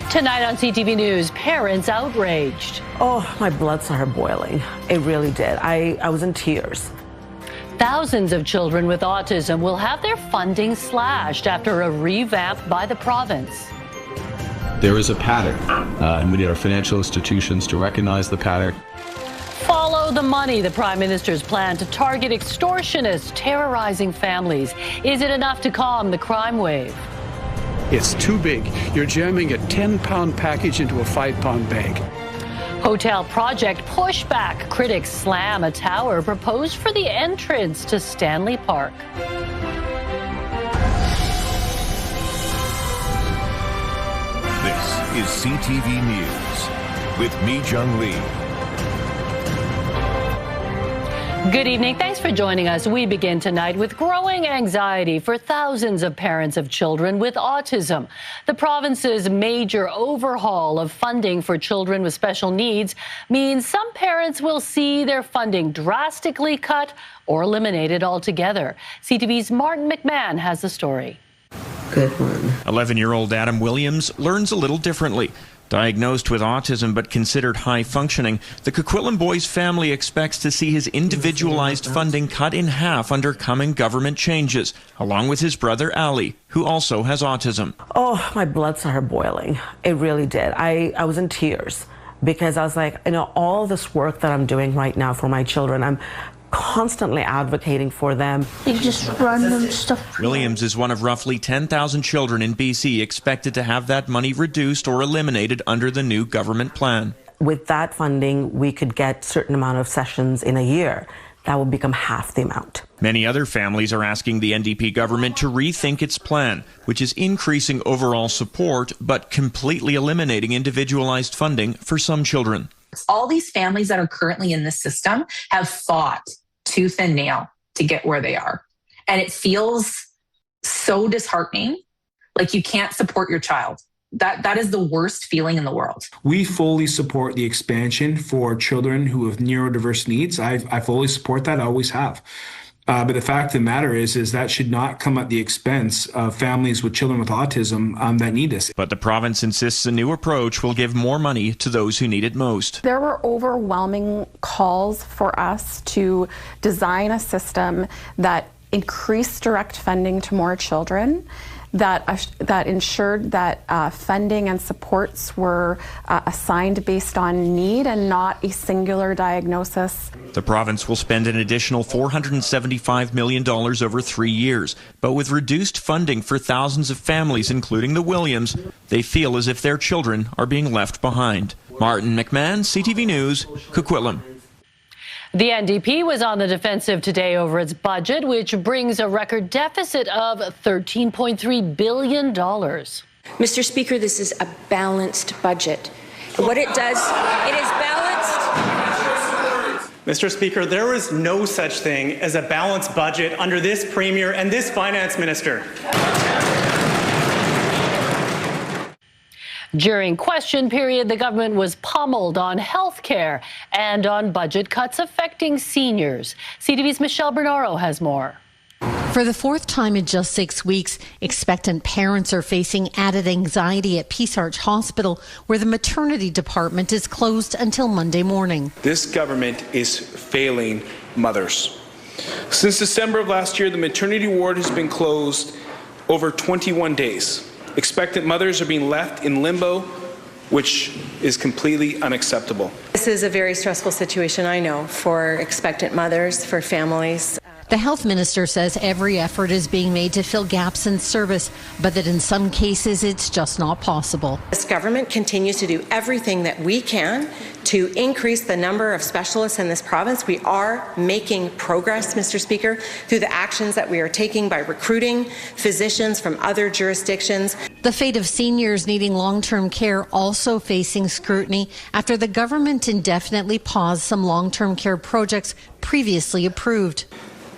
Tonight on CTV News, parents outraged. Oh, my blood started boiling. It really did. I was in tears. Thousands of children with autism will have their funding slashed after a revamp by the province. There is a pattern, and we need our financial institutions to recognize the pattern. Follow the money, the Prime Minister's plan to target extortionists terrorizing families. Is it enough to calm the crime wave? It's too big. You're jamming a 10-pound package into a 5-pound bag. Hotel project pushback. Critics slam a tower proposed for the entrance to Stanley Park. This is CTV News with me, Jung Lee. Good evening. Thanks for joining us. We begin tonight with growing anxiety for thousands of parents of children with autism. The province's major overhaul of funding for children with special needs means some parents will see their funding drastically cut or eliminated altogether. CTV's Martin McMahon has the story. Good one. 11-year-old Adam Williams learns a little differently. Diagnosed with autism but considered high-functioning, the Coquitlam boy's family expects to see his individualized funding cut in half under coming government changes, along with his brother Ali, who also has autism. Oh, my blood started boiling. It really did. I was in tears because I was like, all this work that I'm doing right now for my children, I'm constantly advocating for them. They just random stuff. Williams is one of roughly 10,000 children in BC expected to have that money reduced or eliminated under the new government plan. With that funding, we could get a certain amount of sessions in a year. That would become half the amount. Many other families are asking the NDP government to rethink its plan, which is increasing overall support but completely eliminating individualized funding for some children. All these families that are currently in this system have fought tooth and nail to get where they are. And it feels so disheartening, like you can't support your child. That is the worst feeling in the world. We fully support the expansion for children who have neurodiverse needs. I fully support that, I always have. But the fact of the matter is that should not come at the expense of families with children with autism that need this. But the province insists a new approach will give more money to those who need it most. There were overwhelming calls for us to design a system that increased direct funding to more children, that ensured that funding and supports were assigned based on need and not a singular diagnosis. The province will spend an additional $475 million over 3 years, but with reduced funding for thousands of families, including the Williams, they feel as if their children are being left behind. Martin McMahon, CTV News, Coquitlam. The NDP was on the defensive today over its budget, which brings a record deficit of $13.3 billion. Mr. Speaker, this is a balanced budget. What it does, it is balanced. Mr. Speaker, there is no such thing as a balanced budget under this Premier and this Finance Minister. During question period, the government was pummeled on health care and on budget cuts affecting seniors. CTV's Michelle Bernaro has more. For the fourth time in just 6 weeks, expectant parents are facing added anxiety at Peace Arch Hospital, where the maternity department is closed until Monday morning. This government is failing mothers. Since December of last year, the maternity ward has been closed over 21 days. Expectant mothers are being left in limbo, which is completely unacceptable. This is a very stressful situation, I know, for expectant mothers, for families. The health minister says every effort is being made to fill gaps in service, but that in some cases it's just not possible. This government continues to do everything that we can to increase the number of specialists in this province. We are making progress, Mr. Speaker, through the actions that we are taking by recruiting physicians from other jurisdictions. The fate of seniors needing long-term care also facing scrutiny after the government indefinitely paused some long-term care projects previously approved.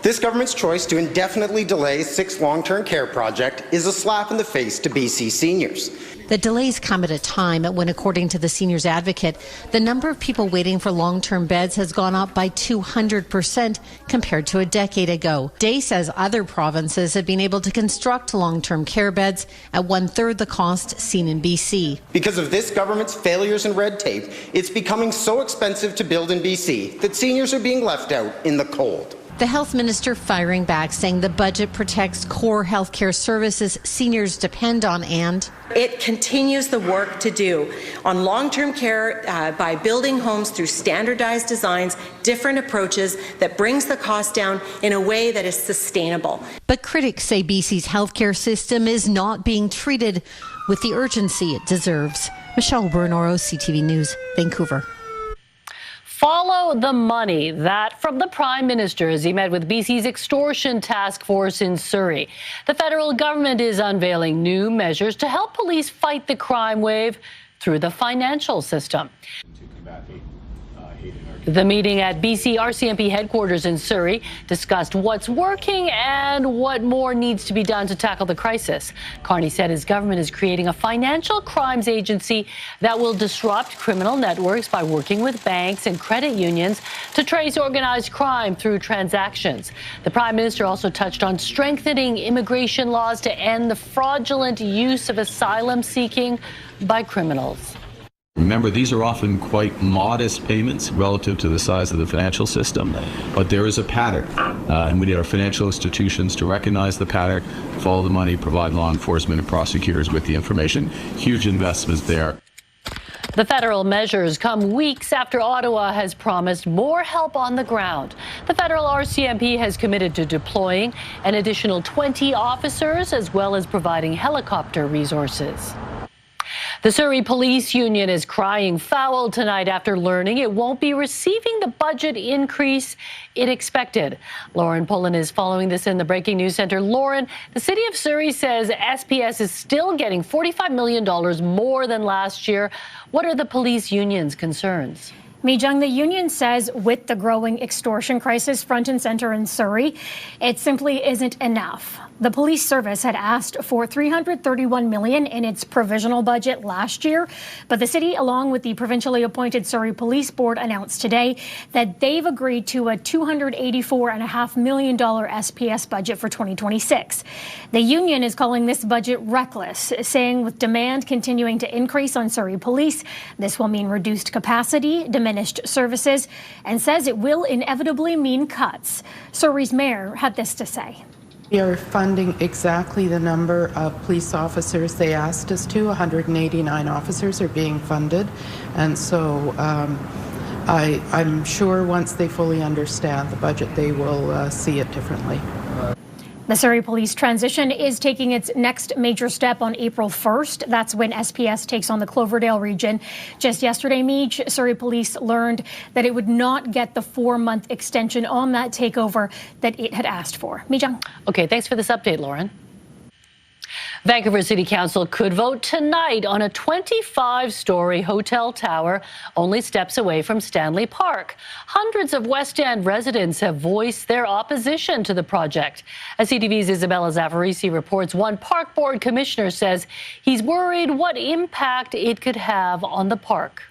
This government's choice to indefinitely delay 6 long-term care project is a slap in the face to BC seniors. The delays come at a time when, according to the seniors advocate, the number of people waiting for long-term beds has gone up by 200% compared to a decade ago. Day says other provinces have been able to construct long-term care beds at 1/3 the cost seen in BC. Because of this government's failures and red tape, it's becoming so expensive to build in BC that seniors are being left out in the cold. The health minister firing back, saying the budget protects core healthcare services seniors depend on, and it continues the work to do on long-term care by building homes through standardized designs, different approaches that brings the cost down in a way that is sustainable. But critics say BC's healthcare system is not being treated with the urgency it deserves. Michelle Bernoro, CTV News, Vancouver. Follow the money. That from the Prime Minister as he met with BC's Extortion Task Force in Surrey. The federal government is unveiling new measures to help police fight the crime wave through the financial system. The meeting at BC RCMP headquarters in Surrey discussed what's working and what more needs to be done to tackle the crisis. Carney said his government is creating a financial crimes agency that will disrupt criminal networks by working with banks and credit unions to trace organized crime through transactions. The Prime Minister also touched on strengthening immigration laws to end the fraudulent use of asylum seeking by criminals. Remember, these are often quite modest payments relative to the size of the financial system, but there is a pattern, and we need our financial institutions to recognize the pattern, follow the money, provide law enforcement and prosecutors with the information. Huge investments there. The federal measures come weeks after Ottawa has promised more help on the ground. The federal RCMP has committed to deploying an additional 20 officers as well as providing helicopter resources. The Surrey Police Union is crying foul tonight after learning it won't be receiving the budget increase it expected. Lauren Pullen is following this in the Breaking News Center. Lauren, the City of Surrey says SPS is still getting $45 million more than last year. What are the police union's concerns? Mijung, the union says with the growing extortion crisis front and center in Surrey, it simply isn't enough. The police service had asked for $331 million in its provisional budget last year, but the city, along with the provincially appointed Surrey Police Board, announced today that they've agreed to a $284.5 million SPS budget for 2026. The union is calling this budget reckless, saying with demand continuing to increase on Surrey Police, this will mean reduced capacity, diminished services, and says it will inevitably mean cuts. Surrey's mayor had this to say. We are funding exactly the number of police officers they asked us to. 189 officers are being funded. And so I'm sure once they fully understand the budget, they will see it differently. The Surrey Police transition is taking its next major step on April 1st. That's when SPS takes on the Cloverdale region. Just yesterday, Meej, Surrey Police learned that it would not get the 4-month extension on that takeover that it had asked for. Mijung. Okay, thanks for this update, Lauren. Vancouver City Council could vote tonight on a 25-story hotel tower only steps away from Stanley Park. Hundreds of West End residents have voiced their opposition to the project. As CTV's Isabella Zaffarisi reports, one park board commissioner says he's worried what impact it could have on the park.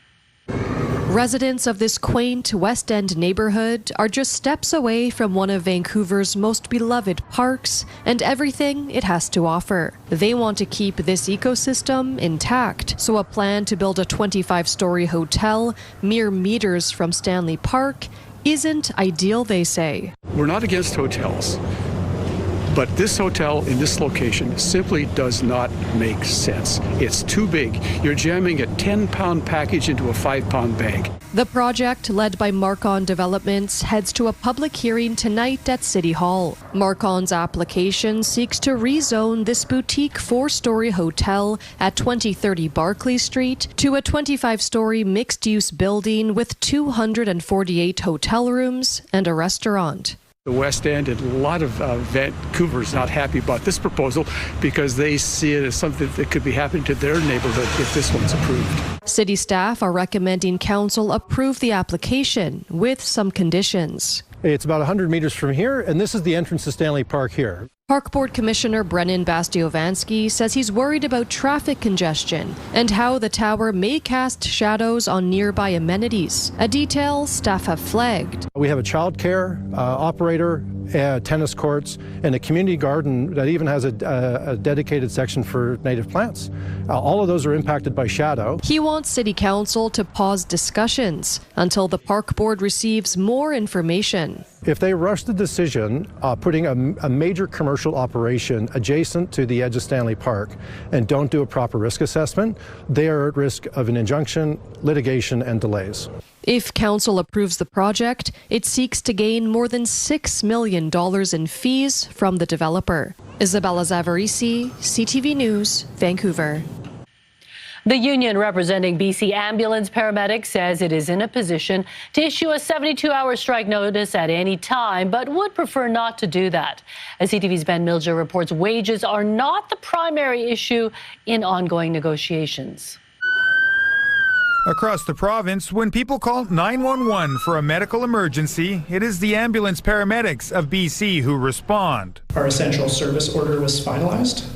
Residents of this quaint West End neighborhood are just steps away from one of Vancouver's most beloved parks and everything it has to offer. They want to keep this ecosystem intact, so a plan to build a 25-story hotel mere meters from Stanley Park isn't ideal, they say. We're not against hotels, but this hotel in this location simply does not make sense. It's too big. You're jamming a 10-pound package into a 5-pound bag. The project, led by Marcon Developments, heads to a public hearing tonight at City Hall. Marcon's application seeks to rezone this boutique 4-story hotel at 2030 Barclay Street to a 25-story mixed-use building with 248 hotel rooms and a restaurant. The West End and a lot of Vancouver is not happy about this proposal because they see it as something that could be happening to their neighborhood if this one's approved. City staff are recommending council approve the application with some conditions. It's about 100 meters from here, and this is the entrance to Stanley Park here. Park Board Commissioner Brennan Bastiovansky says he's worried about traffic congestion and how the tower may cast shadows on nearby amenities, a detail staff have flagged. We have a childcare operator, tennis courts, and a community garden that even has a dedicated section for native plants. All of those are impacted by shadow. He wants City Council to pause discussions until the Park Board receives more information. If they rush the decision, putting a major commercial operation adjacent to the edge of Stanley Park and don't do a proper risk assessment, they are at risk of an injunction, litigation, and delays. If council approves the project, it seeks to gain more than $6 million in fees from the developer. Isabella Zavarisi, CTV News, Vancouver. The union representing BC ambulance paramedics says it is in a position to issue a 72-hour strike notice at any time, but would prefer not to do that. As CTV's Ben Milger reports, wages are not the primary issue in ongoing negotiations. Across the province, when people call 911 for a medical emergency, it is the ambulance paramedics of BC who respond. Our essential service order was finalized,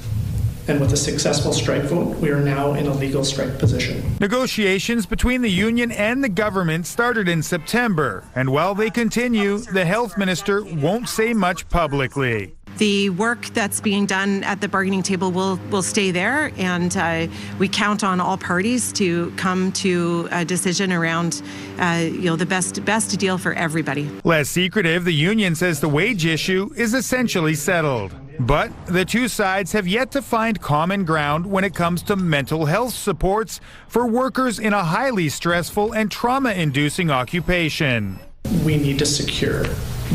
and with a successful strike vote, we are now in a legal strike position. Negotiations between the union and the government started in September, and while they continue, the health minister won't say much publicly. The work that's being done at the bargaining table will stay there, and we count on all parties to come to a decision around the best deal for everybody. Less secretive, the union says the wage issue is essentially settled. But the two sides have yet to find common ground when it comes to mental health supports for workers in a highly stressful and trauma-inducing occupation. We need to secure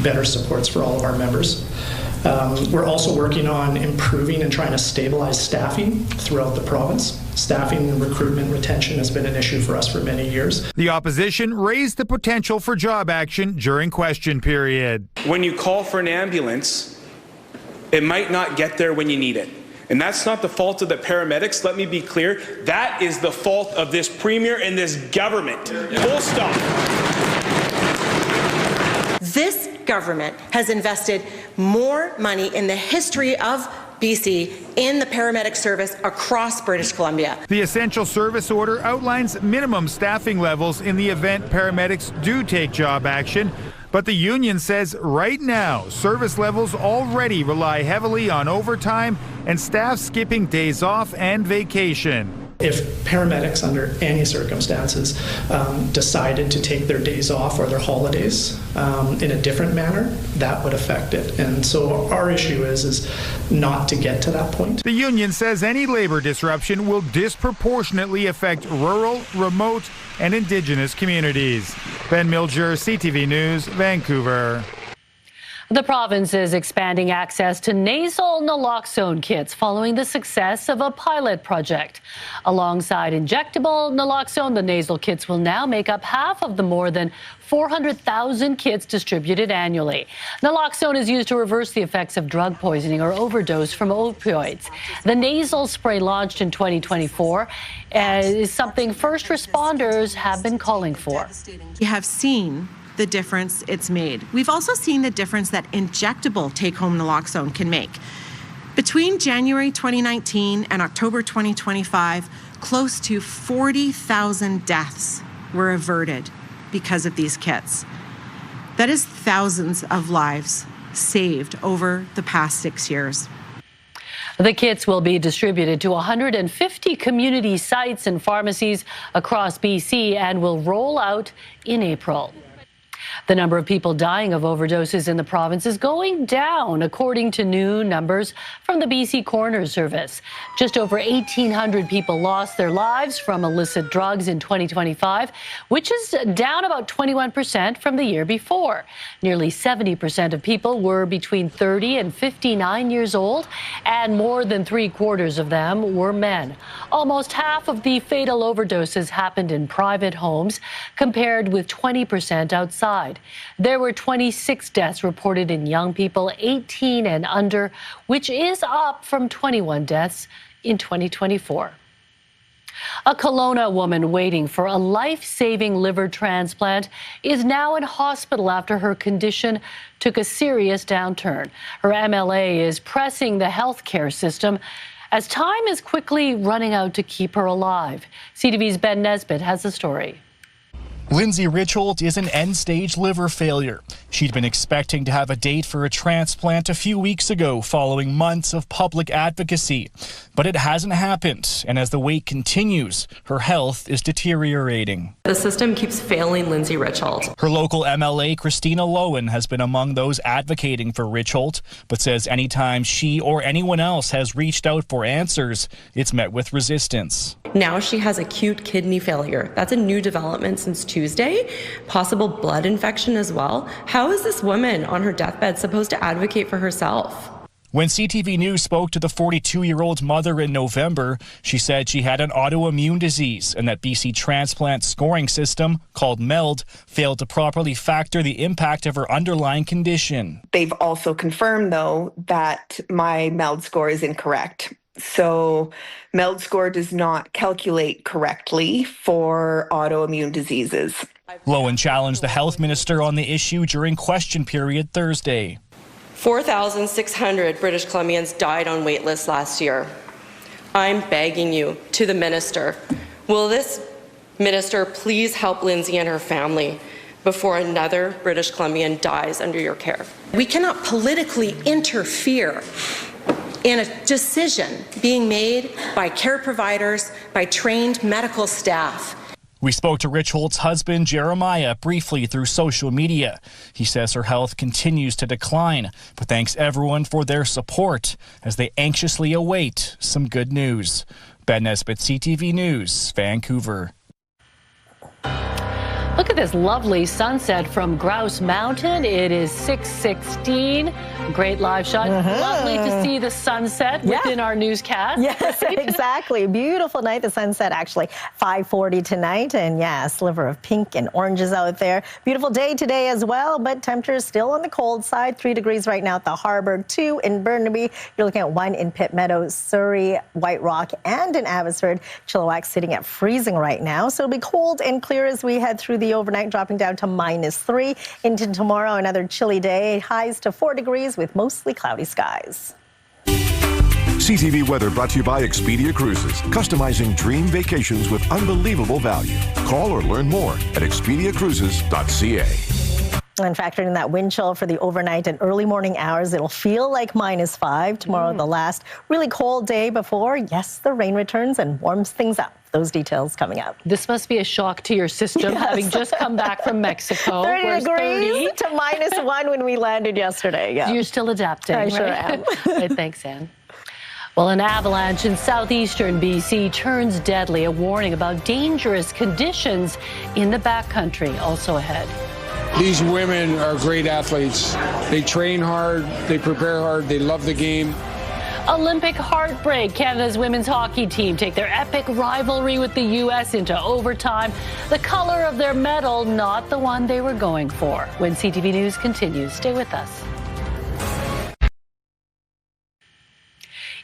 better supports for all of our members. We're also working on improving and trying to stabilize staffing throughout the province. Staffing and recruitment retention has been an issue for us for many years. The opposition raised the potential for job action during question period. When you call for an ambulance, it might not get there when you need it. And that's not the fault of the paramedics. Let me be clear. That is the fault of this premier and this government. Full stop. This government has invested more money in the history of BC in the paramedic service across British Columbia. The essential service order outlines minimum staffing levels in the event paramedics do take job action. But the union says right now, service levels already rely heavily on overtime and staff skipping days off and vacation. If paramedics under any circumstances decided to take their days off or their holidays in a different manner, that would affect it. And so our issue is not to get to that point. The union says any labor disruption will disproportionately affect rural, remote, and Indigenous communities. Ben Milger, CTV News, Vancouver. The province is expanding access to nasal naloxone kits following the success of a pilot project. Alongside injectable naloxone, the nasal kits will now make up half of the more than 400,000 kits distributed annually. Naloxone is used to reverse the effects of drug poisoning or overdose from opioids. The nasal spray launched in 2024 is something first responders have been calling for. We have seen the difference it's made. We've also seen the difference that injectable take-home naloxone can make. Between January 2019 and October 2025, close to 40,000 deaths were averted because of these kits. That is thousands of lives saved over the past 6 years. The kits will be distributed to 150 community sites and pharmacies across BC and will roll out in April. The number of people dying of overdoses in the province is going down, according to new numbers from the BC Coroner Service. Just over 1,800 people lost their lives from illicit drugs in 2025, which is down about 21% from the year before. Nearly 70% of people were between 30 and 59 years old, and more than 3/4 of them were men. Almost half of the fatal overdoses happened in private homes, compared with 20% outside. There were 26 deaths reported in young people 18 and under, which is up from 21 deaths in 2024. A Kelowna woman waiting for a life-saving liver transplant is now in hospital after her condition took a serious downturn. Her MLA is pressing the healthcare system as time is quickly running out to keep her alive. CTV's Ben Nesbitt has the story. Lindsay Richholt is an end-stage liver failure. She'd been expecting to have a date for a transplant a few weeks ago following months of public advocacy. But it hasn't happened, and as the wait continues, her health is deteriorating. The system keeps failing Lindsay Richholt. Her local MLA, Christina Lowen, has been among those advocating for Richholt, but says anytime she or anyone else has reached out for answers, it's met with resistance. Now she has acute kidney failure. That's a new development since Tuesday. Possible blood infection as well. How is this woman on her deathbed supposed to advocate for herself? When CTV News spoke to the 42-year-old mother in November, she said she had an autoimmune disease and that BC Transplant scoring system, called MELD, failed to properly factor the impact of her underlying condition. They've also confirmed, though, that my MELD score is incorrect. So MELD score does not calculate correctly for autoimmune diseases. Lowen challenged the health minister on the issue during question period Thursday. 4,600 British Columbians died on wait lists last year. I'm begging you, to the minister, will this minister please help Lindsay and her family before another British Columbian dies under your care? We cannot politically interfere in a decision being made by care providers, by trained medical staff. We spoke to Richholt's husband, Jeremiah, briefly through social media. He says her health continues to decline, but thanks everyone for their support as they anxiously await some good news. Ben Nesbitt, CTV News, Vancouver. Look at this lovely sunset from Grouse Mountain. It is 6:16. Great live shot. Lovely to see the sunset within our newscast. Yes, exactly. Beautiful night. The sunset actually 5:40 tonight. And yeah, a sliver of pink and oranges out there. Beautiful day today as well, but temperatures still on the cold side. 3 degrees right now at the harbor, 2 in Burnaby. You're looking at 1 in Pitt Meadows, Surrey, White Rock, and in Abbotsford. Chilliwack sitting at freezing right now. So it'll be cold and clear as we head through the overnight, dropping down to -3. Into tomorrow, another chilly day. Highs to 4 degrees with mostly cloudy skies. CTV weather brought to you by Expedia Cruises, customizing dream vacations with unbelievable value. Call or learn more at expediacruises.ca. And factoring in that wind chill for the overnight and early morning hours, it'll feel like -5. Tomorrow, the last really cold day before, yes, the rain returns and warms things up. Those details coming up. This must be a shock to your system, having just come back from Mexico. 30 degrees to -1 when we landed yesterday. Yeah. You're still adapting. I sure right? am. Right, thanks, Anne. Well, an avalanche in southeastern BC turns deadly. A warning about dangerous conditions in the backcountry. Also ahead. These women are great athletes. They train hard, they prepare hard, they love the game. Olympic heartbreak. Canada's women's hockey team take their epic rivalry with the U.S. into overtime. The color of their medal, not the one they were going for. When CTV News continues, stay with us.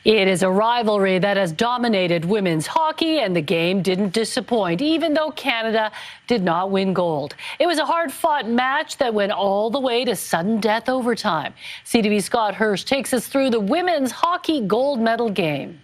It is a rivalry that has dominated women's hockey, and the game didn't disappoint, even though Canada did not win gold. It was a hard-fought match that went all the way to sudden death overtime. CTV's Scott Hirsch takes us through the women's hockey gold medal game.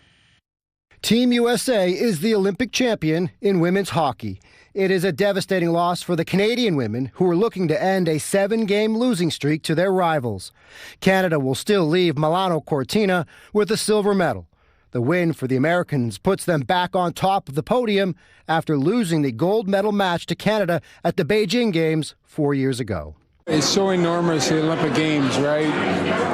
Team USA is the Olympic champion in women's hockey. It is a devastating loss for the Canadian women, who are looking to end a 7-game losing streak to their rivals. Canada will still leave Milano Cortina with a silver medal. The win for the Americans puts them back on top of the podium after losing the gold medal match to Canada at the Beijing Games 4 years ago. It's so enormous, the Olympic Games, right?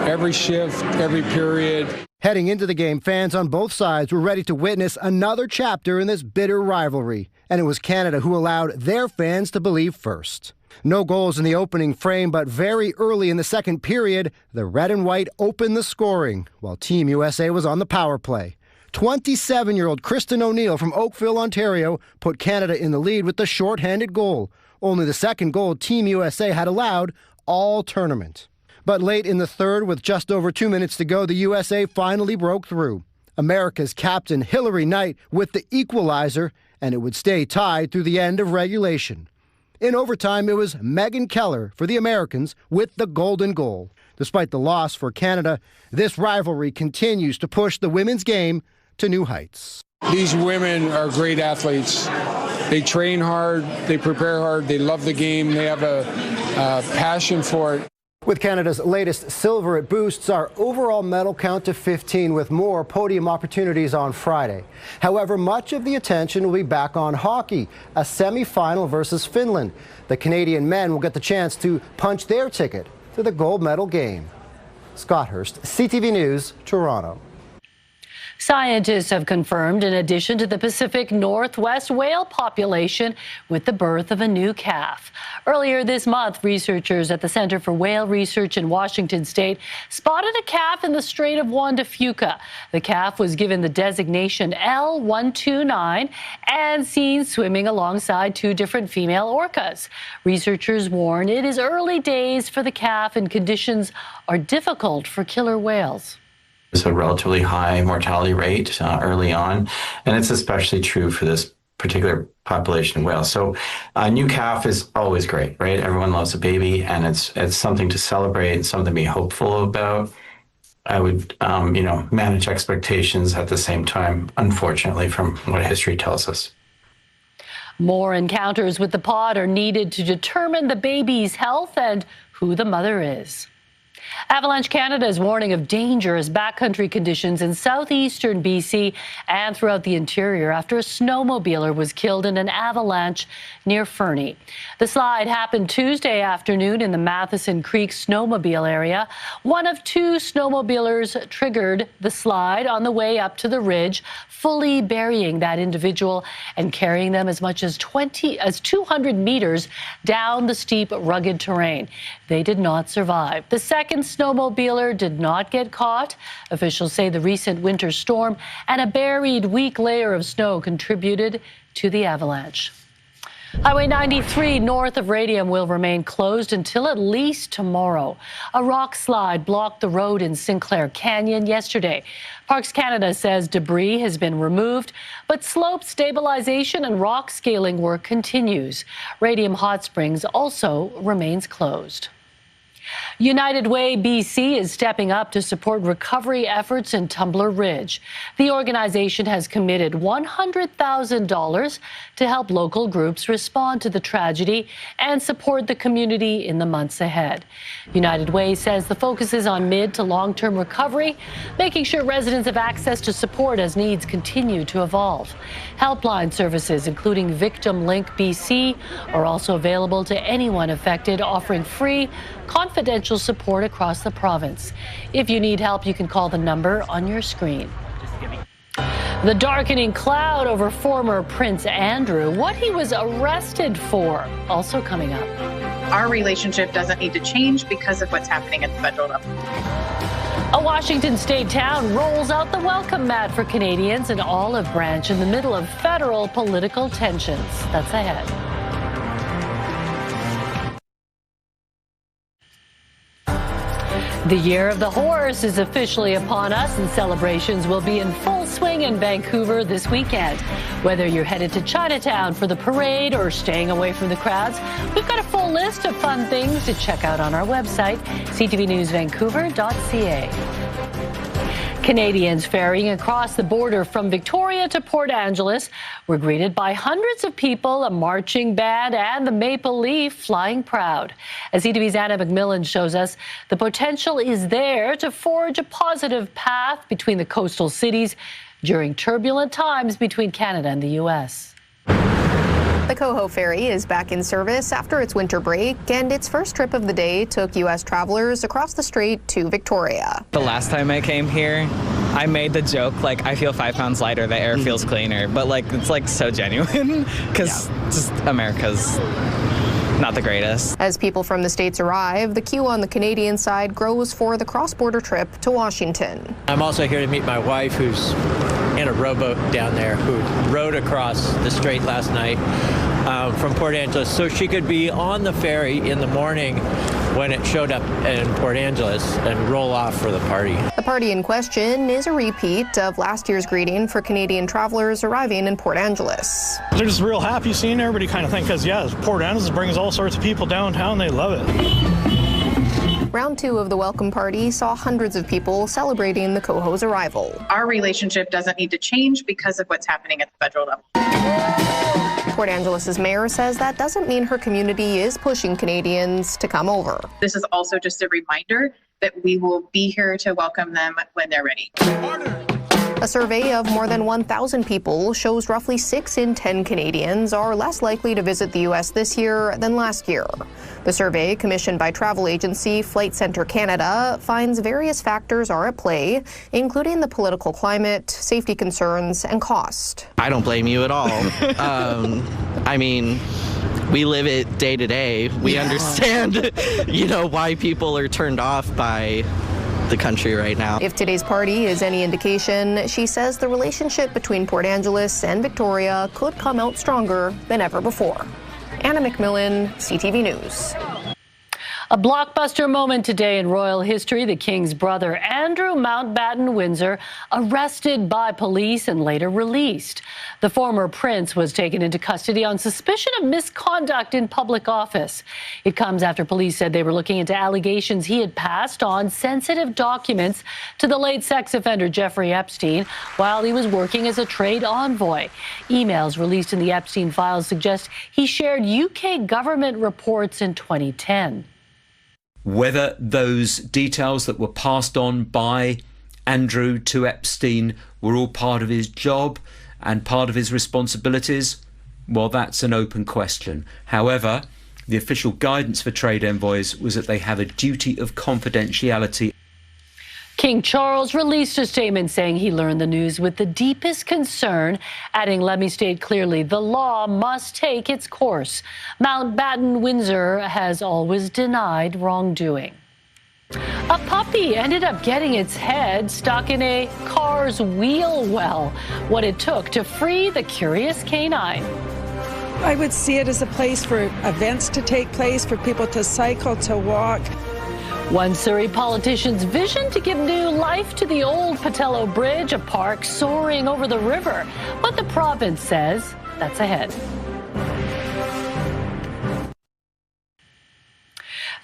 Every shift, every period. Heading into the game, fans on both sides were ready to witness another chapter in this bitter rivalry, and it was Canada who allowed their fans to believe first. No goals in the opening frame, but very early in the second period, the red and white opened the scoring, while Team USA was on the power play. 27-year-old Kristen O'Neill from Oakville, Ontario, put Canada in the lead with the shorthanded goal, only the second goal Team USA had allowed all tournament. But late in the third, with just over 2 minutes to go, the USA finally broke through. America's captain Hillary Knight with the equalizer, and it would stay tied through the end of regulation. In overtime, it was Megan Keller for the Americans with the golden goal. Despite the loss for Canada, this rivalry continues to push the women's game to new heights. These women are great athletes. They train hard, they prepare hard, they love the game, they have a passion for it. With Canada's latest silver, it boosts our overall medal count to 15 with more podium opportunities on Friday. However, much of the attention will be back on hockey, a semi-final versus Finland. The Canadian men will get the chance to punch their ticket to the gold medal game. Scott Hurst, CTV News, Toronto. Scientists have confirmed an addition to the Pacific Northwest whale population with the birth of a new calf. Earlier this month, researchers at the Center for Whale Research in Washington State spotted a calf in the Strait of Juan de Fuca. The calf was given the designation L129 and seen swimming alongside two different female orcas. Researchers warn it is early days for the calf and conditions are difficult for killer whales. It's a relatively high mortality rate early on, and it's especially true for this particular population of whales. So a new calf is always great, right? Everyone loves a baby, and it's something to celebrate and something to be hopeful about. I would, manage expectations at the same time, unfortunately, from what history tells us. More encounters with the pod are needed to determine the baby's health and who the mother is. Avalanche Canada is warning of dangerous backcountry conditions in southeastern BC and throughout the interior after a snowmobiler was killed in an avalanche near Fernie. The slide happened Tuesday afternoon in the Matheson Creek snowmobile area. One of two snowmobilers triggered the slide on the way up to the ridge, fully burying that individual and carrying them as much as 200 meters down the steep, rugged terrain. They did not survive. The second snowmobiler did not get caught. Officials say the recent winter storm and a buried weak layer of snow contributed to the avalanche. Highway 93 north of Radium will remain closed until at least tomorrow. A rock slide blocked the road in Sinclair Canyon yesterday. Parks Canada says debris has been removed, but slope stabilization and rock scaling work continues. Radium Hot Springs also remains closed. United Way BC is stepping up to support recovery efforts in Tumbler Ridge. The organization has committed $100,000 to help local groups respond to the tragedy and support the community in the months ahead. United Way says the focus is on mid to long-term recovery, making sure residents have access to support as needs continue to evolve. Helpline services, including Victim Link BC, are also available to anyone affected, offering free, confidential support across the province. If you need help, you can call the number on your screen. The darkening cloud over former Prince Andrew, what he was arrested for, also coming up. Our relationship doesn't need to change because of what's happening at the federal level. A Washington state town rolls out the welcome mat for Canadians in Olive Branch in the middle of federal political tensions. That's ahead. The Year of the Horse is officially upon us, and celebrations will be in full swing in Vancouver this weekend. Whether you're headed to Chinatown for the parade or staying away from the crowds, we've got a full list of fun things to check out on our website, ctvnewsvancouver.ca. Canadians ferrying across the border from Victoria to Port Angeles were greeted by hundreds of people, a marching band, and the Maple Leaf flying proud. As CTV's Anna McMillan shows us, the potential is there to forge a positive path between the coastal cities during turbulent times between Canada and the U.S. The Coho Ferry is back in service after its winter break, and its first trip of the day took U.S. travelers across the strait to Victoria. The last time I came here, I made the joke, I feel 5 pounds lighter, the air feels cleaner, but it's so genuine because just America's not the greatest. As people from the States arrive, the queue on the Canadian side grows for the cross-border trip to Washington. I'm also here to meet my wife, who's in a rowboat down there, who rowed across the strait last night from Port Angeles so she could be on the ferry in the morning when it showed up in Port Angeles and roll off for the party. The party in question is a repeat of last year's greeting for Canadian travelers arriving in Port Angeles. They're just real happy seeing everybody kind of thing because, yeah, Port Angeles brings all sorts of people downtown. They love it. Round 2 of the welcome party saw hundreds of people celebrating the Coho's arrival. Our relationship doesn't need to change because of what's happening at the federal level. Port Angeles' mayor says that doesn't mean her community is pushing Canadians to come over. This is also just a reminder that we will be here to welcome them when they're ready. A survey of more than 1,000 people shows roughly 6 in 10 Canadians are less likely to visit the U.S. this year than last year. The survey, commissioned by travel agency Flight Centre Canada, finds various factors are at play, including the political climate, safety concerns, and cost. I don't blame you at all. I mean, we live it day to day. We understand, why people are turned off by the country right now. If today's party is any indication, she says the relationship between Port Angeles and Victoria could come out stronger than ever before. Anna McMillan, CTV News. A blockbuster moment today in royal history. The King's brother, Andrew Mountbatten Windsor, arrested by police and later released. The former prince was taken into custody on suspicion of misconduct in public office. It comes after police said they were looking into allegations he had passed on sensitive documents to the late sex offender Jeffrey Epstein while he was working as a trade envoy. Emails released in the Epstein files suggest he shared UK government reports in 2010. Whether those details that were passed on by Andrew to Epstein were all part of his job and part of his responsibilities, well, that's an open question. However, the official guidance for trade envoys was that they have a duty of confidentiality. King Charles released a statement saying he learned the news with the deepest concern, adding, "Let me state clearly, the law must take its course." Mountbatten Windsor has always denied wrongdoing. A puppy ended up getting its head stuck in a car's wheel well. What it took to free the curious canine. I would see it as a place for events to take place, for people to cycle, to walk. One Surrey politician's vision to give new life to the old Pattullo Bridge, a park soaring over the river. But the province says that's ahead.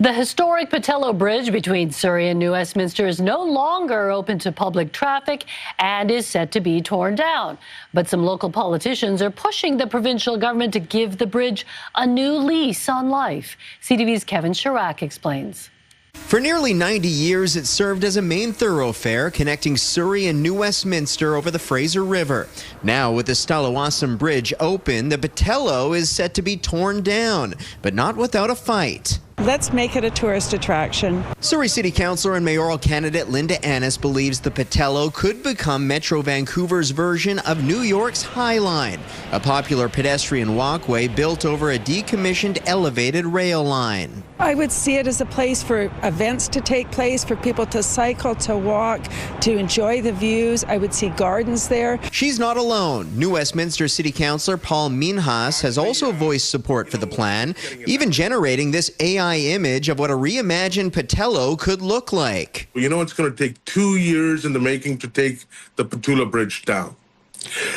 The historic Pattullo Bridge between Surrey and New Westminster is no longer open to public traffic and is set to be torn down. But some local politicians are pushing the provincial government to give the bridge a new lease on life. CTV's Kevin Chirac explains. For nearly 90 years, it served as a main thoroughfare connecting Surrey and New Westminster over the Fraser River. Now, with the Stallawasam Bridge open, the Pattullo is set to be torn down, but not without a fight. Let's make it a tourist attraction. Surrey City Councillor and mayoral candidate Linda Annis believes the Pattullo could become Metro Vancouver's version of New York's High Line, a popular pedestrian walkway built over a decommissioned elevated rail line. I would see it as a place for events to take place, for people to cycle, to walk, to enjoy the views. I would see gardens there. She's not alone. New Westminster City Councillor Paul Minhas has also voiced support for the plan, even generating this AI image of what a reimagined Pattullo could look like. You know, it's going to take 2 years in the making to take the Pattullo Bridge down.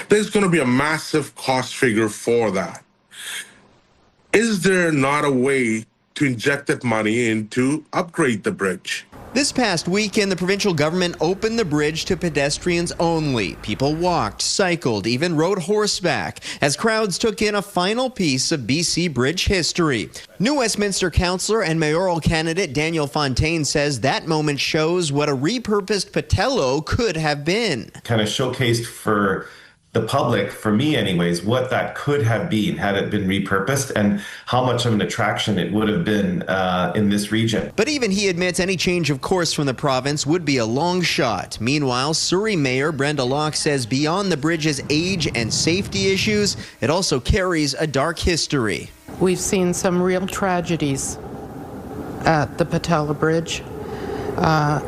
There's going to be a massive cost figure for that. Is there not a way to inject that money in to upgrade the bridge? This past weekend, the provincial government opened the bridge to pedestrians only. People walked, cycled, even rode horseback as crowds took in a final piece of BC bridge history. New Westminster councillor and mayoral candidate Daniel Fontaine says that moment shows what a repurposed Pattullo could have been. Kind of showcased for the public, for me anyways, what that could have been had it been repurposed and how much of an attraction it would have been in this region. But even he admits any change of course from the province would be a long shot. Meanwhile, Surrey Mayor Brenda Locke says beyond the bridge's age and safety issues, it also carries a dark history. We've seen some real tragedies at the Pattullo Bridge.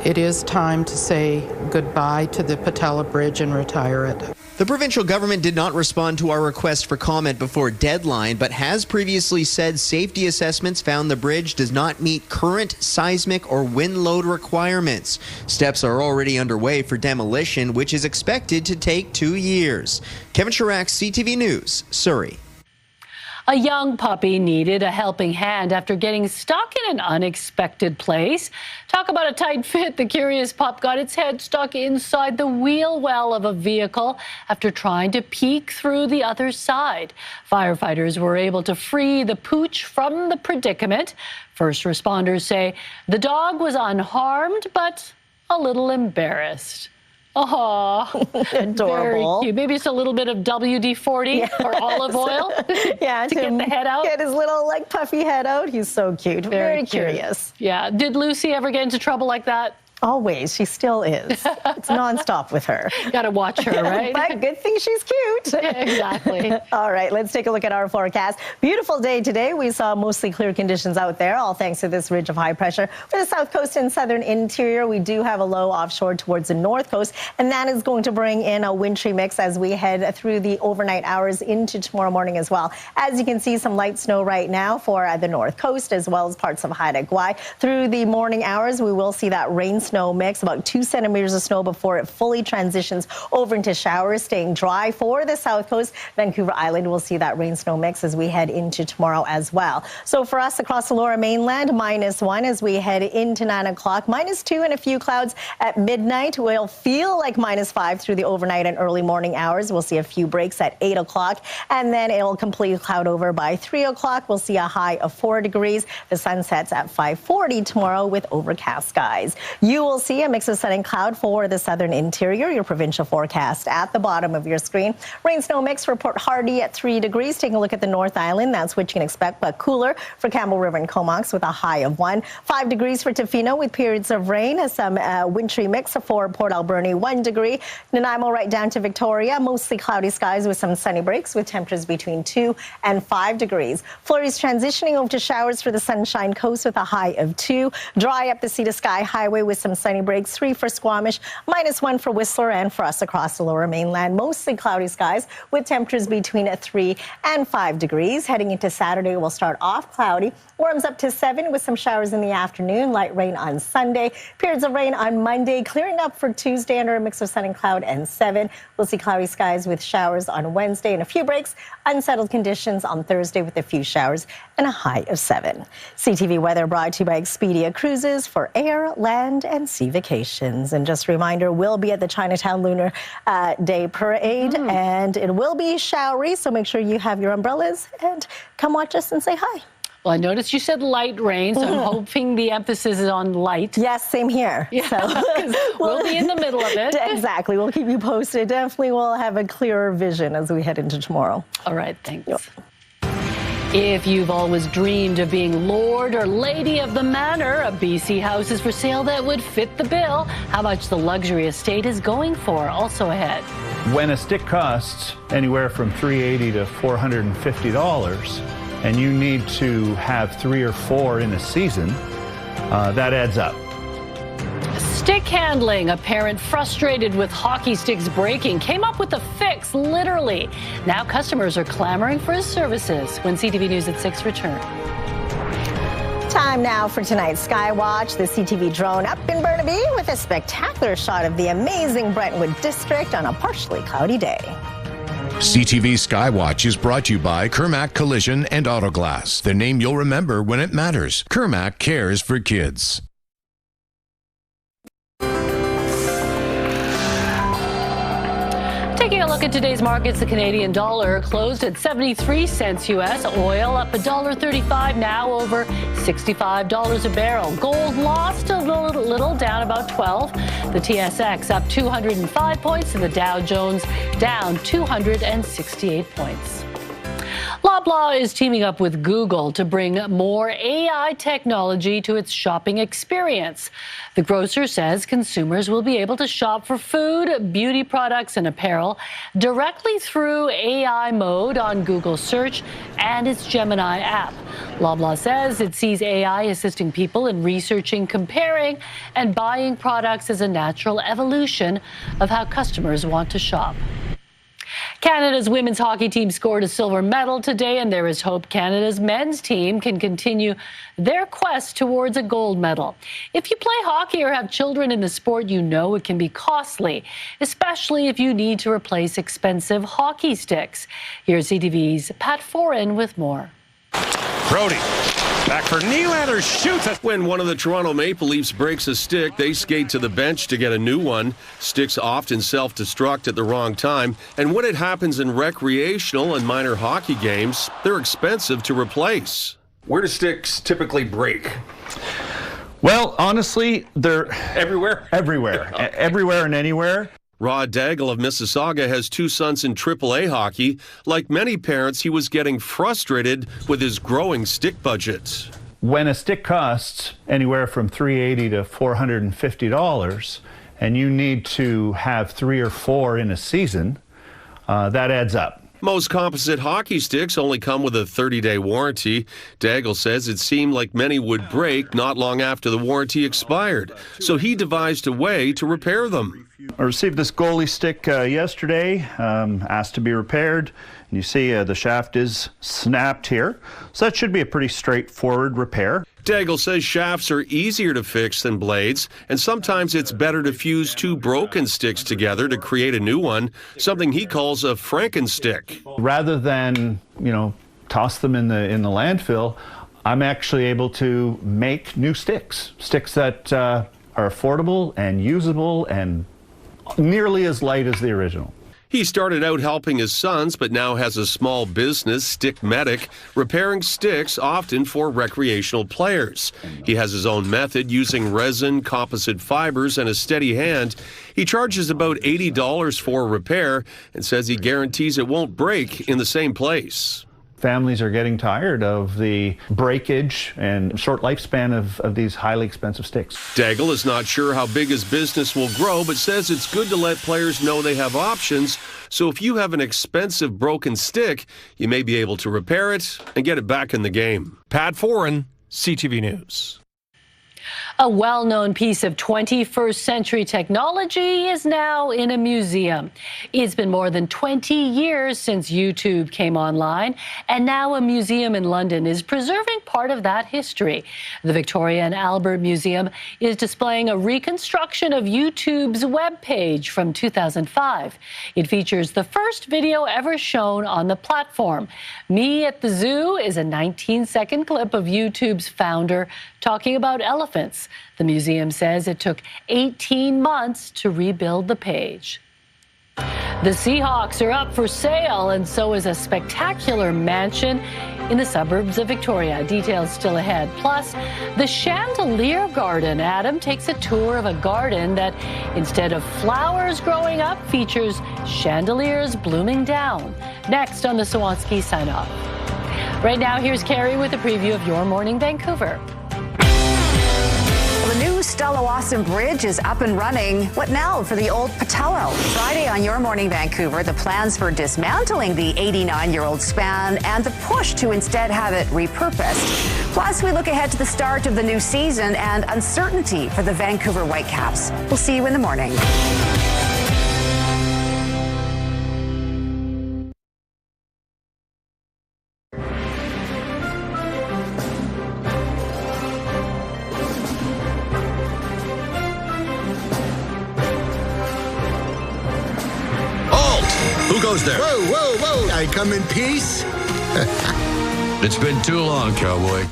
It is time to say goodbye to the Pattullo Bridge and retire it. The provincial government did not respond to our request for comment before deadline, but has previously said safety assessments found the bridge does not meet current seismic or wind load requirements. Steps are already underway for demolition, which is expected to take 2 years. Kevin Chirac, CTV News, Surrey. A young puppy needed a helping hand after getting stuck in an unexpected place. Talk about a tight fit. The curious pup got its head stuck inside the wheel well of a vehicle after trying to peek through the other side. Firefighters were able to free the pooch from the predicament. First responders say the dog was unharmed, but a little embarrassed. Oh, adorable. Very cute. Maybe it's a little bit of WD-40 or olive oil to get the head out. Get his little puffy head out. He's so cute. Very curious. Yeah. Did Lucy ever get into trouble like that? Always. She still is. It's nonstop with her. Got to watch her, right? But good thing she's cute. Yeah, exactly. All right, let's take a look at our forecast. Beautiful day today. We saw mostly clear conditions out there, all thanks to this ridge of high pressure. For the south coast and southern interior, we do have a low offshore towards the north coast, and that is going to bring in a wintry mix as we head through the overnight hours into tomorrow morning as well. As you can see, some light snow right now for the north coast as well as parts of Haida Gwaii. Through the morning hours, we will see that rain snow mix, about 2 centimeters of snow before it fully transitions over into showers, staying dry for the south coast. Vancouver Island will see that rain snow mix as we head into tomorrow as well. So for us across the lower mainland, -1 as we head into 9 o'clock, -2 and a few clouds at midnight. We'll feel like -5 through the overnight and early morning hours. We'll see a few breaks at 8 o'clock, and then it will completely cloud over by 3 o'clock. We'll see a high of 4 degrees. The sun sets at 5:40 tomorrow with overcast skies. You will see a mix of sun and cloud for the southern interior. Your provincial forecast at the bottom of your screen. Rain snow mix for Port Hardy at 3 degrees. Taking a look at the North Island, that's what you can expect, but cooler for Campbell River and Comox with a high of 1. 5 degrees for Tofino with periods of rain. Some wintry mix for Port Alberni, 1 degree. Nanaimo right down to Victoria, mostly cloudy skies with some sunny breaks with temperatures between 2 and 5 degrees. Flurries transitioning over to showers for the Sunshine Coast with a high of 2. Dry up the Sea to Sky Highway with some sunny breaks, 3 for Squamish, -1 for Whistler, and for us across the lower mainland, mostly cloudy skies with temperatures between 3 and 5 degrees. Heading into Saturday, we'll start off cloudy, warms up to 7 with some showers in the afternoon, light rain on Sunday, periods of rain on Monday, clearing up for Tuesday under a mix of sun and cloud, and 7. We'll see cloudy skies with showers on Wednesday and a few breaks, unsettled conditions on Thursday with a few showers and a high of 7. CTV weather brought to you by Expedia Cruises for air, land, and sea vacations. And just a reminder, we'll be at the Chinatown Lunar Day Parade, and it will be showery, so make sure you have your umbrellas and come watch us and say hi. Well, I noticed you said light rain, so I'm hoping the emphasis is on light. Yes, same here. Yeah, so we'll be in the middle of it. Exactly. We'll keep you posted. Definitely we'll have a clearer vision as we head into tomorrow. All right, thanks. Yep. If you've always dreamed of being Lord or Lady of the Manor, a BC house is for sale that would fit the bill. How much the luxury estate is going for, also ahead. When a stick costs anywhere from $380 to $450, and you need to have 3 or 4 in a season, that adds up. Stick handling. A parent frustrated with hockey sticks breaking came up with a fix, literally. Now customers are clamoring for his services when CTV News at 6 return. Time now for tonight's Skywatch. The CTV drone up in Burnaby with a spectacular shot of the amazing Brentwood district on a partially cloudy day. CTV Skywatch is brought to you by Kermac Collision and Autoglass, the name you'll remember when it matters. Kermac cares for kids. Taking a look at today's markets, the Canadian dollar closed at 73 cents U.S. Oil up $1.35, now over $65 a barrel. Gold lost a little, down about 12. The TSX up 205 points and the Dow Jones down 268 points. Loblaw is teaming up with Google to bring more AI technology to its shopping experience. The grocer says consumers will be able to shop for food, beauty products, and apparel directly through AI mode on Google Search and its Gemini app. Loblaw says it sees AI assisting people in researching, comparing, and buying products as a natural evolution of how customers want to shop. Canada's women's hockey team scored a silver medal today, and there is hope Canada's men's team can continue their quest towards a gold medal. If you play hockey or have children in the sport, you know it can be costly, especially if you need to replace expensive hockey sticks. Here's CTV's Pat Foran with more. Brody back for Nylander, shoots it. When one of the Toronto Maple Leafs breaks a stick, they skate to the bench to get a new one. Sticks often self-destruct at the wrong time, and when it happens in recreational and minor hockey games, they're expensive to replace. Where do sticks typically break? Well, honestly, they're everywhere. Everywhere. Everywhere and anywhere. Rod Daigle of Mississauga has two sons in AAA hockey. Like many parents, he was getting frustrated with his growing stick budget. When a stick costs anywhere from $380 to $450, and you need to have 3 or 4 in a season, that adds up. Most composite hockey sticks only come with a 30-day warranty. Daigle says it seemed like many would break not long after the warranty expired, so he devised a way to repair them. I received this goalie stick yesterday, asked to be repaired, and you see the shaft is snapped here, so that should be a pretty straightforward repair. Daigle says shafts are easier to fix than blades, and sometimes it's better to fuse 2 broken sticks together to create a new one, something he calls a Frankenstick. Rather than, toss them in the landfill, I'm actually able to make new sticks that are affordable and usable and nearly as light as the original. He started out helping his sons, but now has a small business, Stick Medic, repairing sticks often for recreational players. He has his own method using resin, composite fibers, and a steady hand. He charges about $80 for a repair and says he guarantees it won't break in the same place. Families are getting tired of the breakage and short lifespan of these highly expensive sticks. Daigle is not sure how big his business will grow, but says it's good to let players know they have options. So if you have an expensive broken stick, you may be able to repair it and get it back in the game. Pat Foran, CTV News. A well-known piece of 21st century technology is now in a museum. It's been more than 20 years since YouTube came online, and now a museum in London is preserving part of that history. The Victoria and Albert Museum is displaying a reconstruction of YouTube's webpage from 2005. It features the first video ever shown on the platform. Me at the Zoo is a 19-second clip of YouTube's founder talking about elephants. The museum says it took 18 months to rebuild the page. The Seahawks are up for sale, and so is a spectacular mansion in the suburbs of Victoria. Details still ahead. Plus, the Chandelier Garden. Adam takes a tour of a garden that, instead of flowers growing up, features chandeliers blooming down. Next on the Swansky Sign Off. Right now, here's Carrie with a preview of Your Morning Vancouver. The new Pattullo Bridge is up and running. What now for the old Pattullo? Friday on Your Morning Vancouver, the plans for dismantling the 89-year-old span and the push to instead have it repurposed. Plus, we look ahead to the start of the new season and uncertainty for the Vancouver Whitecaps. We'll see you in the morning. Who goes there? Whoa, whoa, whoa. I come in peace. It's been too long, cowboy.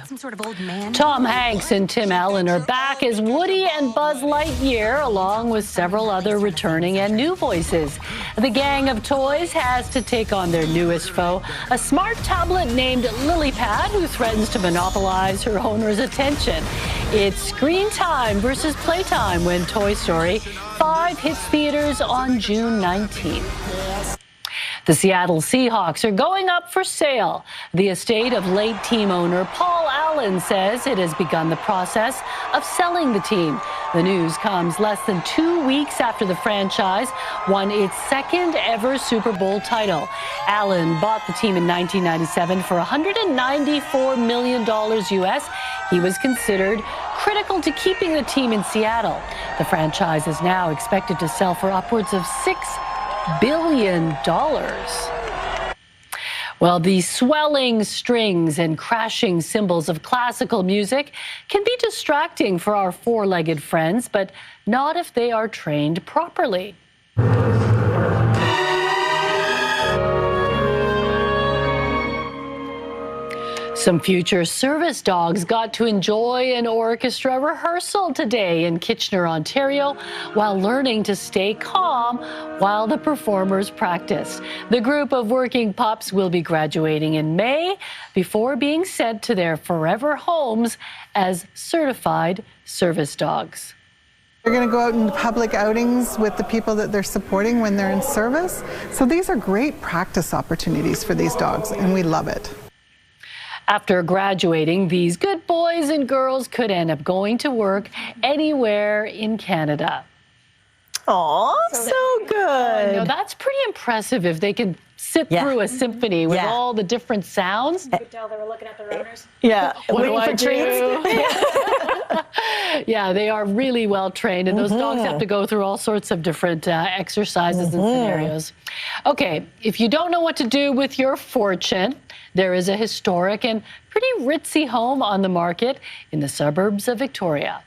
Some sort of old man. Tom Hanks and Tim Allen are back as Woody and Buzz Lightyear, along with several other returning and new voices. The gang of toys has to take on their newest foe, a smart tablet named LilyPad, who threatens to monopolize her owner's attention. It's screen time versus playtime when Toy Story 5 hits theaters on June 19th. The Seattle Seahawks are going up for sale. The estate of late team owner Paul Allen says it has begun the process of selling the team. The news comes less than 2 weeks after the franchise won its second ever Super Bowl title. Allen bought the team in 1997 for $194 million US. He was considered critical to keeping the team in Seattle. The franchise is now expected to sell for upwards of $6 billion. Well, the swelling strings and crashing cymbals of classical music can be distracting for our four-legged friends, but not if they are trained properly. Some future service dogs got to enjoy an orchestra rehearsal today in Kitchener, Ontario, while learning to stay calm while the performers practiced. The group of working pups will be graduating in May before being sent to their forever homes as certified service dogs. They're going to go out in public outings with the people that they're supporting when they're in service. So these are great practice opportunities for these dogs, and we love it. After graduating, these good boys and girls could end up going to work anywhere in Canada. Oh, so good. No, that's pretty impressive if they can sit through a symphony with all the different sounds. You could tell they were looking at their owners. Yeah, waiting for treats. Yeah, they are really well trained, and those dogs have to go through all sorts of different exercises and scenarios. Okay, if you don't know what to do with your fortune, there is a historic and pretty ritzy home on the market in the suburbs of Victoria.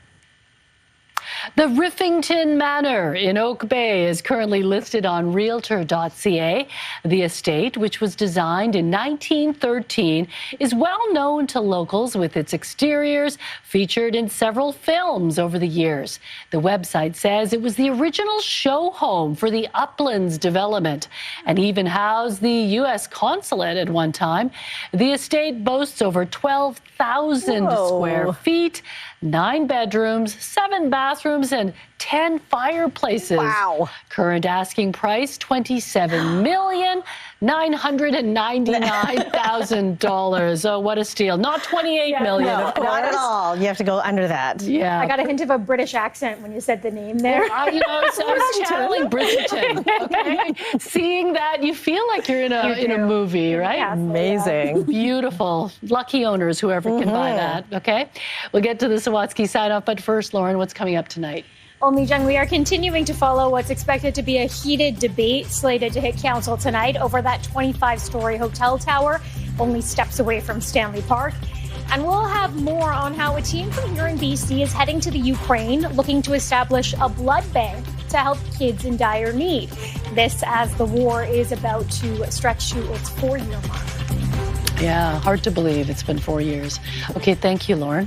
The Riffington Manor in Oak Bay is currently listed on Realtor.ca. The estate, which was designed in 1913, is well known to locals with its exteriors featured in several films over the years. The website says it was the original show home for the Uplands development and even housed the U.S. consulate at one time. The estate boasts over 12,000 square feet, 9 bedrooms, 7 bathrooms, and 10 fireplaces. Wow. Current asking price, $27,999,000. Oh, what a steal. Not $28 million, of course. Not at all. You have to go under that. Yeah. I got a hint of a British accent when you said the name there. I was channeling Bridgerton. Okay? Seeing that, you feel like you're in a movie, right? Yeah, amazing. Beautiful. Lucky owners, whoever can buy that. Okay? We'll get to the Sawatsky sign-off, but first, Lauren, what's coming up tonight? Well, Mijung, we are continuing to follow what's expected to be a heated debate slated to hit council tonight over that 25-story hotel tower, only steps away from Stanley Park. And we'll have more on how a team from here in BC is heading to the Ukraine, looking to establish a blood bank to help kids in dire need. This as the war is about to stretch to its 4-year mark. Yeah, hard to believe it's been 4 years. Okay, thank you, Lauren.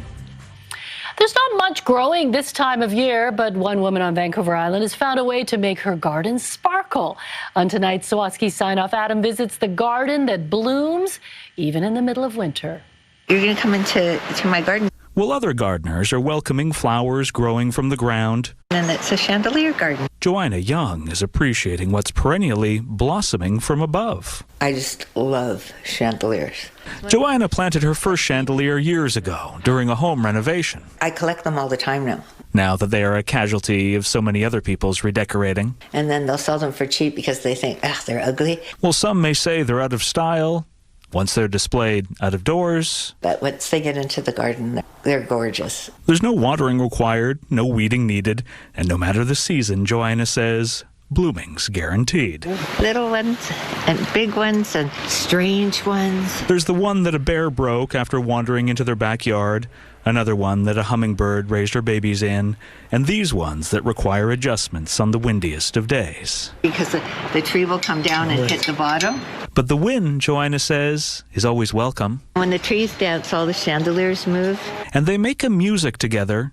There's not much growing this time of year, but one woman on Vancouver Island has found a way to make her garden sparkle. On tonight's Sawatsky sign-off, Adam visits the garden that blooms even in the middle of winter. You're going to come into my garden. While other gardeners are welcoming flowers growing from the ground, And it's a chandelier garden. Joanna Young is appreciating what's perennially blossoming from above. I just love chandeliers. Joanna planted her first chandelier years ago during a home renovation. I collect them all the time now. Now that they are a casualty of so many other people's redecorating. And then they'll sell them for cheap because they think, they're ugly. Well, some may say they're out of style once they're displayed out of doors. But once they get into the garden, they're gorgeous. There's no watering required, no weeding needed, and no matter the season, Joanna says, blooming's guaranteed. Little ones and big ones and strange ones. There's the one that a bear broke after wandering into their backyard, another one that a hummingbird raised her babies in, and these ones that require adjustments on the windiest of days. Because the tree will come down and hit the bottom. But the wind, Joanna says, is always welcome. When the trees dance, all the chandeliers move. And they make a music together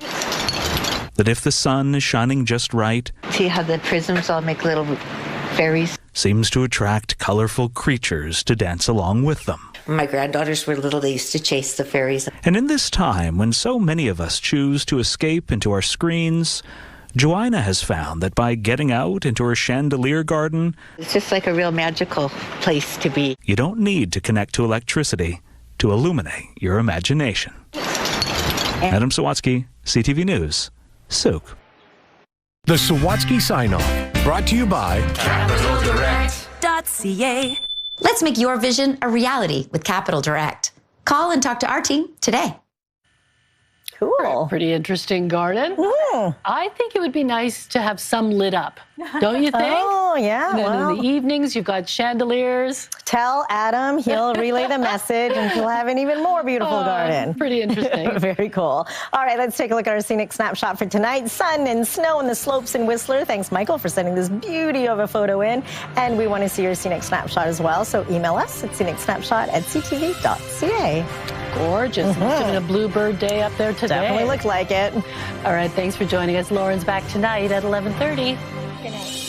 that if the sun is shining just right, See how the prisms all make little fairies? Seems to attract colorful creatures to dance along with them. When my granddaughters were little, they used to chase the fairies. And in this time when so many of us choose to escape into our screens, Joanna has found that by getting out into her chandelier garden, It's just like a real magical place to be. you don't need to connect to electricity to illuminate your imagination. Adam Sawatsky, CTV News, Souk. The Sawatsky Sign-Off, brought to you by CapitalDirect.ca. Let's make your vision a reality with Capital Direct. Call and talk to our team today. Cool. Pretty interesting garden. Mm. I think it would be nice to have some lit up, don't you think? Oh, yeah. And then well, in the evenings, you've got chandeliers. tell Adam, he'll relay the message, and he'll have an even more beautiful garden. Pretty interesting. Very cool. All right, let's take a look at our scenic snapshot for tonight. Sun and snow on the slopes in Whistler. Thanks, Michael, for sending this beauty of a photo in. And we want to see your scenic snapshot as well. So email us at scenicsnapshot@ctv.ca. Gorgeous. Must have been a bluebird day up there today. Definitely looked like it. All right, thanks for joining us. Lauren's back tonight at 11:30. Good night.